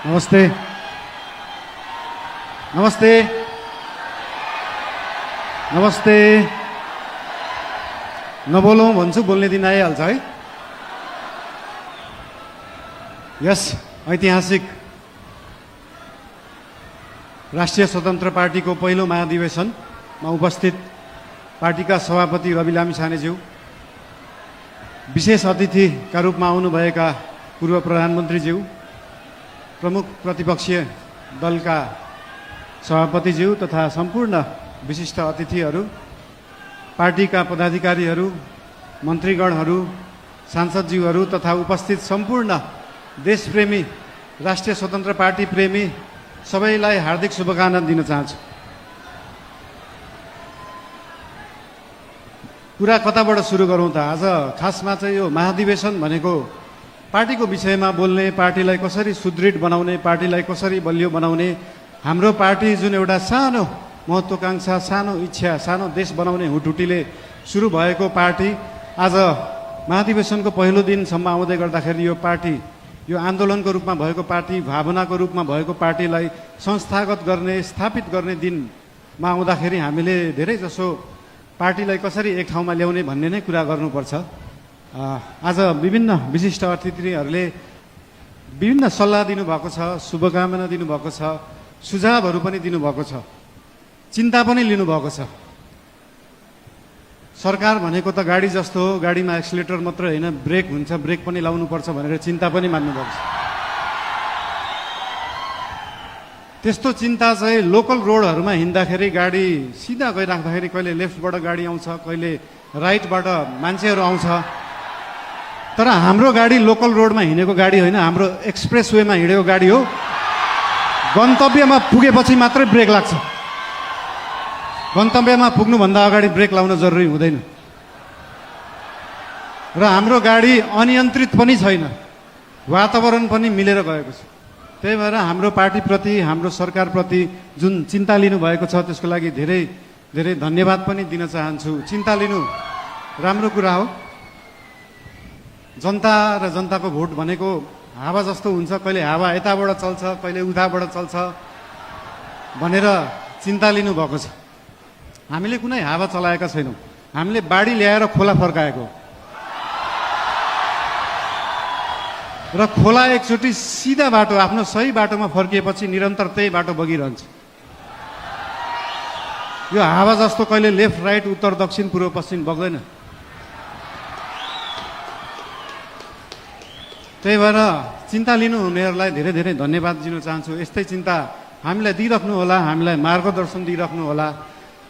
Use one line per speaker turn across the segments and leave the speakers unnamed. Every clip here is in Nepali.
नमस्ते नमस्ते नमस्ते नबोलौँ भन्छु, बोल्ने दिन आइहाल्छ है। यस ऐतिहासिक राष्ट्रिय स्वतन्त्र पार्टीको पहिलो महाधिवेशनमा उपस्थित पार्टीका सभापति रवि लामिछानेज्यू, विशेष अतिथिका रूपमा आउनुभएका पूर्व प्रधानमन्त्रीज्यू, प्रमुख प्रतिपक्षीय दलका सभापतिज्यू तथा सम्पूर्ण विशिष्ट अतिथिहरू, पार्टीका पदाधिकारीहरू, मन्त्रीगणहरू, सांसदज्यूहरू तथा उपस्थित सम्पूर्ण देशप्रेमी राष्ट्रिय स्वतन्त्र पार्टी प्रेमी सबैलाई हार्दिक शुभकामना दिन चाहन्छु। कुरा कताबाट सुरु गरौँ त? आज खासमा चाहिँ यो महाधिवेशन भनेको पार्टीको विषयमा बोल्ने, पार्टीलाई कसरी सुदृढ बनाउने, पार्टीलाई कसरी बलियो बनाउने, हाम्रो पार्टी जुन एउटा सानो महत्त्वाकांक्षा, सानो इच्छा, सानो देश बनाउने हुटुटीले सुरु भएको पार्टी आज महाधिवेशनको पहिलो दिनसम्म आउँदै गर्दाखेरि यो पार्टी, यो आन्दोलनको रूपमा भएको पार्टी, भावनाको रूपमा भएको पार्टीलाई संस्थागत गर्ने, स्थापित गर्ने दिनमा आउँदाखेरि हामीले धेरै जसो पार्टीलाई कसरी एक ठाउँमा ल्याउने भन्ने नै कुरा गर्नुपर्छ। आज विभिन्न विशिष्ट अतिथिहरूले विभिन्न सल्लाह दिनुभएको छ, शुभकामना दिनुभएको छ, सुझावहरू पनि दिनुभएको छ, चिन्ता पनि लिनुभएको छ। सरकार भनेको त गाडी जस्तो हो, गाडीमा एक्सिलेटर मात्र होइन, ब्रेक हुन्छ, ब्रेक पनि लाउनुपर्छ भनेर चिन्ता पनि मान्नुभएको छ। त्यस्तो चिन्ता चाहिँ लोकल रोडहरूमा हिँड्दाखेरि गाडी सिधा गइराख्दाखेरि कहिले लेफ्टबाट गाडी आउँछ, कहिले राइटबाट मान्छेहरू आउँछ, तर हाम्रो गाडी लोकल रोडमा हिँडेको गाडी होइन, हाम्रो एक्सप्रेस वेमा हिँडेको गाडी हो। गन्तव्यमा पुगेपछि मात्रै ब्रेक लाग्छ, गन्तव्यमा पुग्नुभन्दा अगाडि ब्रेक लाउन जरुरी हुँदैन। र हाम्रो गाडी अनियन्त्रित पनि छैन, वातावरण पनि मिलेर गएको छ। त्यही भएर हाम्रो पार्टीप्रति, हाम्रो सरकारप्रति जुन चिन्ता लिनुभएको छ त्यसको लागि धेरै धेरै धन्यवाद पनि दिन चाहन्छु। चिन्ता लिनु राम्रो कुरा हो। जनता र जनताको भोट भनेको हावा जस्तो हुन्छ, कहिले हावा यताबाट चल्छ, कहिले उताबाट चल्छ भनेर चिन्ता लिनुभएको छ। हामीले कुनै हावा चलाएका छैनौँ, हामीले बाढी ल्याएर खोला फर्काएको र खोला एकचोटि सिधा बाटो, आफ्नो सही बाटोमा फर्किएपछि निरन्तर त्यही बाटो बगिरहन्छ। यो हावा जस्तो कहिले लेफ्ट राइट, उत्तर दक्षिण, पूर्व पश्चिम बग्दैन। त्यही भएर चिन्ता लिनुहुनेहरूलाई धेरै धेरै धन्यवाद दिन चाहन्छु। यस्तै चिन्ता हामीलाई दिइराख्नु होला, हामीलाई मार्गदर्शन दिइराख्नु होला।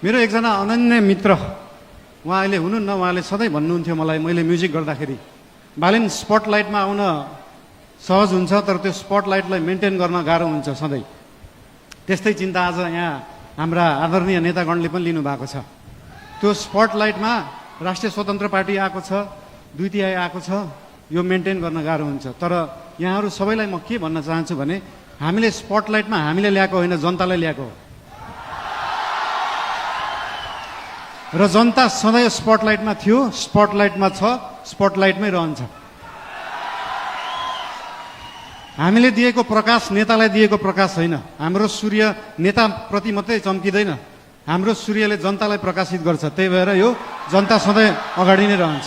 मेरो एकजना अनन्य मित्र, उहाँ अहिले हुनुहुन्न, उहाँले सधैँ भन्नुहुन्थ्यो मलाई, मैले म्युजिक गर्दाखेरि, बालिन स्पटलाइटमा आउन सहज हुन्छ तर त्यो स्पटलाइटलाई मेन्टेन गर्न गाह्रो हुन्छ सधैँ। त्यस्तै चिन्ता आज यहाँ हाम्रा आदरणीय नेतागणले पनि लिनुभएको छ। त्यो स्पटलाइटमा राष्ट्रिय स्वतन्त्र पार्टी आएको छ, 2/3 आएको छ, यो मेन्टेन गर्न गाह्रो हुन्छ। तर यहाँहरू सबैलाई म के भन्न चाहन्छु भने हामीले स्पटलाइटमा हामीले ल्याएको होइन, जनतालाई ल्याएको हो। र जनता सधैँ स्पटलाइटमा थियो, स्पटलाइटमा छ, स्पटलाइटमै रहन्छ। हामीले दिएको प्रकाश नेतालाई दिएको प्रकाश होइन, हाम्रो सूर्य नेताप्रति मात्रै चम्किँदैन, हाम्रो सूर्यले जनतालाई प्रकाशित गर्छ। त्यही भएर यो जनता सधैँ अगाडि नै रहन्छ।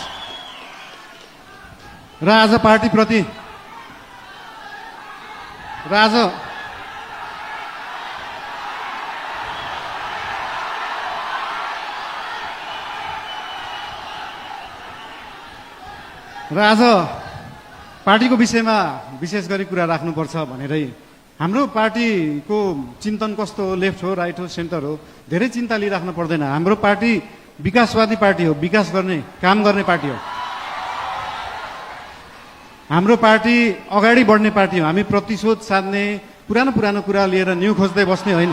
र आज पार्टीप्रति आज पार्टीको विषयमा विशेष गरी कुरा राख्नुपर्छ भनेरै हाम्रो पार्टीको चिन्तन कस्तो हो, लेफ्ट हो, राइट हो, सेन्टर हो, धेरै चिन्ता लिइराख्नु पर्दैन। हाम्रो पार्टी विकासवादी पार्टी हो, विकास गर्ने, काम गर्ने पार्टी हो। हाम्रो पार्टी अगाडि बढ्ने पार्टी हो। हामी प्रतिशोध साध्ने, पुरानो कुरा लिएर न्यू खोज्दै बस्ने होइन।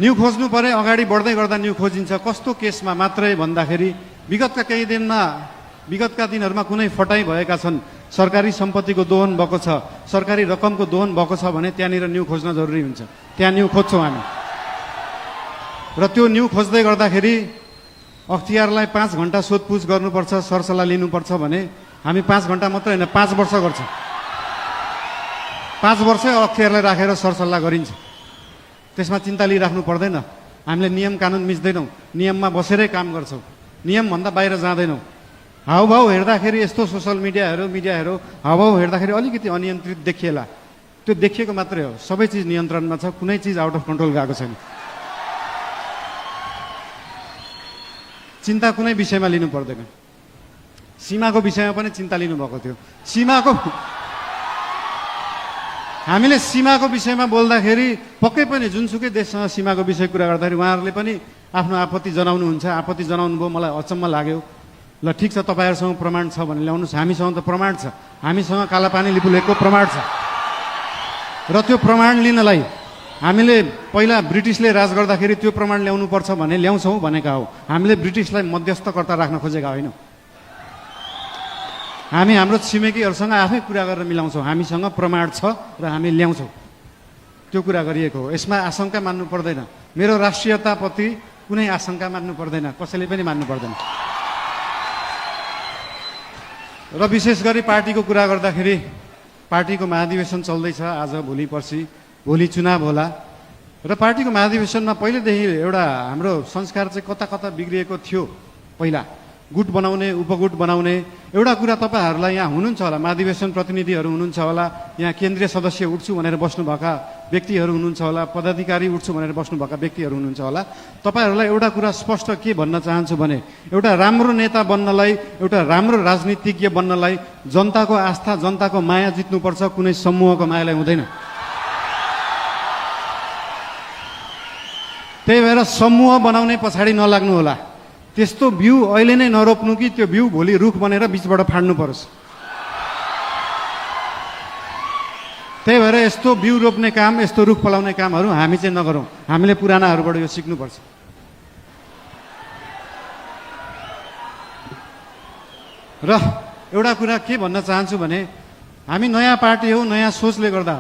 न्यू खोज्नु परे अगाडि बढ्दै गर्दा न्यू खोजिन्छ। कस्तो केसमा मात्रै भन्दाखेरि विगतका दिनहरूमा कुनै फटाइ भएका छन्, सरकारी सम्पत्तिको दोहन भएको छ, सरकारी रकमको दोहन भएको छ भने त्यहाँनिर न्यू खोज्न जरुरी हुन्छ। त्यहाँ न्यू खोज्छौँ हामी। र त्यो न्यू खोज्दै गर्दाखेरि अख्तियारलाई 5 घण्टा सोधपुछ गर्नुपर्छ, सरसल्लाह लिनुपर्छ भने हामी 5 घण्टा मात्रै होइन 5 वर्ष गर्छौँ। 5 वर्ष अख्तियारलाई राखेर सरसल्लाह गरिन्छ। त्यसमा चिन्ता लिइराख्नु पर्दैन। हामीले नियम कानुन मिच्दैनौँ, नियममा बसेरै काम गर्छौँ, नियमभन्दा बाहिर जाँदैनौँ। हाउभाउ हेर्दाखेरि यस्तो सोसल मिडियाहरू हाउभाउ हेर्दाखेरि अलिकति अनियन्त्रित देखिएला, त्यो देखिएको मात्रै हो। सबै चिज नियन्त्रणमा छ, कुनै चिज आउट अफ कन्ट्रोल गएको छैन। चिन्ता कुनै विषयमा लिनु पर्दैन। सीमाको विषयमा पनि चिन्ता लिनुभएको थियो। हामीले सीमाको विषयमा बोल्दाखेरि पक्कै पनि जुनसुकै देशसँग सीमाको विषय कुरा गर्दाखेरि उहाँहरूले पनि आफ्नो आपत्ति जनाउनुहुन्छ। आपत्ति जनाउनु भयो, मलाई अचम्म लाग्यो। ल ठिक छ, तपाईँहरूसँग प्रमाण छ भने ल्याउनुहोस्। हामीसँग त प्रमाण छ, हामीसँग कालापानी लिपुलेकको प्रमाण छ। र त्यो प्रमाण लिनलाई हामीले पहिला ब्रिटिसले राज गर्दाखेरि त्यो प्रमाण ल्याउनुपर्छ भने ल्याउँछौँ भनेका हो। हामीले ब्रिटिसलाई मध्यस्थकर्ता राख्न खोजेका होइनौँ। हामी हाम्रो छिमेकीहरूसँग आफै कुरा गरेर मिलाउँछौँ। हामीसँग प्रमाण छ र हामी ल्याउँछौँ, त्यो कुरा गरिएको हो। यसमा आशंका मान्नु पर्दैन। मेरो राष्ट्रियताप्रति कुनै आशंका मान्नु पर्दैन, कसैले पनि मान्नु पर्दैन। र विशेष गरी पार्टीको कुरा गर्दाखेरि पार्टीको महाधिवेशन चल्दैछ आज, भोलि पर्सि, भोलि चुनाव होला। र पार्टीको महाधिवेशनमा पहिलेदेखि एउटा हाम्रो संस्कार चाहिँ कता कता बिग्रिएको थियो। पहिला गुट बनाउने, उपगुट बनाउने। एउटा कुरा तपाईँहरूलाई यहाँ हुनुहुन्छ होला, महाधिवेशन प्रतिनिधिहरू हुनुहुन्छ होला, यहाँ केन्द्रीय सदस्य उठ्छु भनेर बस्नुभएका व्यक्तिहरू हुनुहुन्छ होला, पदाधिकारी उठ्छु भनेर बस्नुभएका व्यक्तिहरू हुनुहुन्छ होला। तपाईँहरूलाई एउटा कुरा स्पष्ट के भन्न चाहन्छु भने, एउटा राम्रो नेता बन्नलाई, एउटा राम्रो राजनीतिज्ञ बन्नलाई जनताको आस्था, जनताको माया जित्नुपर्छ, कुनै समूहको मायालाई हुँदैन। त्यही भएर समूह बनाउने पछाडि नलाग्नु होला। त्यस्तो बिउ अहिले नै नरोप्नु कि त्यो बिउ भोलि रुख बनेर बिचबाट फाड्नु परोस्। त्यही भएर यस्तो बिउ रोप्ने काम, यस्तो रुख फलाउने कामहरू हामी चाहिँ नगरौँ। हामीले पुरानाहरूबाट यो सिक्नुपर्छ। र एउटा कुरा के भन्न चाहन्छु भने, हामी नयाँ पार्टी हो, नयाँ सोचले गर्दा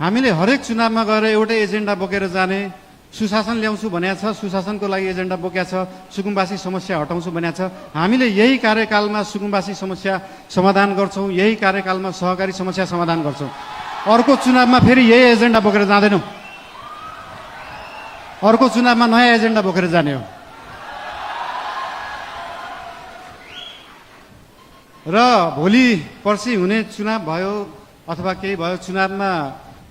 हामीले हरेक चुनावमा गएर एउटै एजेन्डा बोकेर जाने, सुशासन ल्याउँछु भनेको छ, सुशासनको लागि एजेन्डा बोकेको छ, सुकुम्बासी समस्या हटाउँछु भनेको छ। हामीले यही कार्यकालमा सुकुम्बासी समस्या समाधान गर्छौँ, यही कार्यकालमा सहकारी समस्या समाधान गर्छौँ। अर्को चुनावमा फेरि यही एजेन्डा बोकेर जाँदैनौँ। अर्को चुनावमा नयाँ एजेन्डा बोकेर जाने हो। र भोलि पर्सि हुने चुनाव भयो अथवा केही भयो, चुनावमा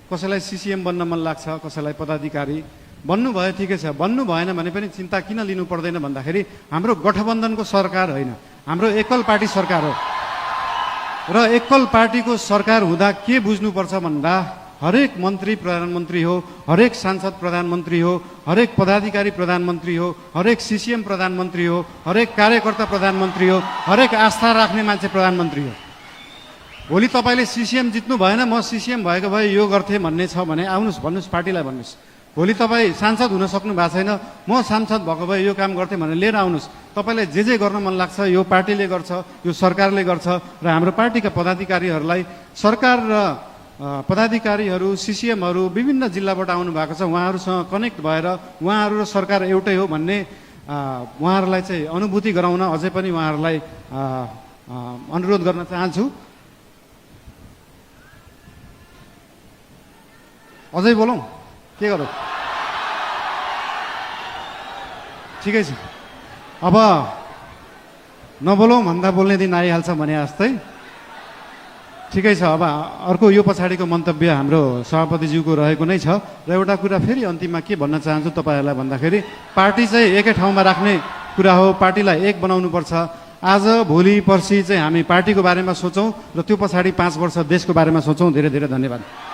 कसैलाई सिसिएम बन्न मन लाग्छ, कसैलाई पदाधिकारी बन्नु भयो, ठिकै छ। बन्नु भएन भने पनि चिन्ता किन लिनु पर्दैन भन्दाखेरि हाम्रो गठबन्धनको सरकार होइन, हाम्रो एकल पार्टी सरकार हो। र एकल पार्टीको सरकार हुँदा के बुझ्नुपर्छ भन्दा, हरेक मन्त्री प्रधानमन्त्री हो, हरेक सांसद प्रधानमन्त्री हो, हरेक पदाधिकारी प्रधानमन्त्री हो, हरेक सिसिएम प्रधानमन्त्री हो, हरेक कार्यकर्ता प्रधानमन्त्री हो, हरेक आस्था राख्ने मान्छे प्रधानमन्त्री हो। भोलि तपाईँले सिसिएम जित्नु भएन, म सिसिएम भएको भए यो गर्थेँ भन्ने छ भने आउनुहोस्, भन्नुहोस्, पार्टीलाई भन्नुहोस्। भोलि तपाईँ सांसद हुन सक्नु भएको छैन, म सांसद भएको भए यो काम गर्थेँ भनेर लिएर आउनुहोस्। तपाईँलाई जे गर्न मन लाग्छ यो पार्टीले गर्छ, यो सरकारले गर्छ। र हाम्रो पार्टीका पदाधिकारीहरूलाई, सरकार र पदाधिकारीहरू, सिसिएमहरू विभिन्न जिल्लाबाट आउनु भएको छ, उहाँहरूसँग कनेक्ट भएर उहाँहरू र सरकार एउटै हो भन्ने उहाँहरूलाई चाहिँ अनुभूति गराउन अझै पनि उहाँहरूलाई अनुरोध गर्न चाहन्छु। अझै बोलौँ, के गरौँ? ठिकै छ, अब नबोलौँ भन्दा बोल्ने दिन आइहाल्छ भने जस्तै। ठिकै छ, अब अर्को यो पछाडिको मन्तव्य हाम्रो सभापतिज्यूको रहेको नै छ। र एउटा कुरा फेरि अन्तिममा के भन्न चाहन्छु तपाईँहरूलाई भन्दाखेरि, पार्टी चाहिँ एकै ठाउँमा राख्ने कुरा हो, पार्टीलाई एक बनाउनुपर्छ। आज भोलि पर्सि चाहिँ हामी पार्टीको बारेमा सोचौँ र त्यो पछाडि 5 वर्ष देशको बारेमा सोचौँ। धेरै धेरै धन्यवाद।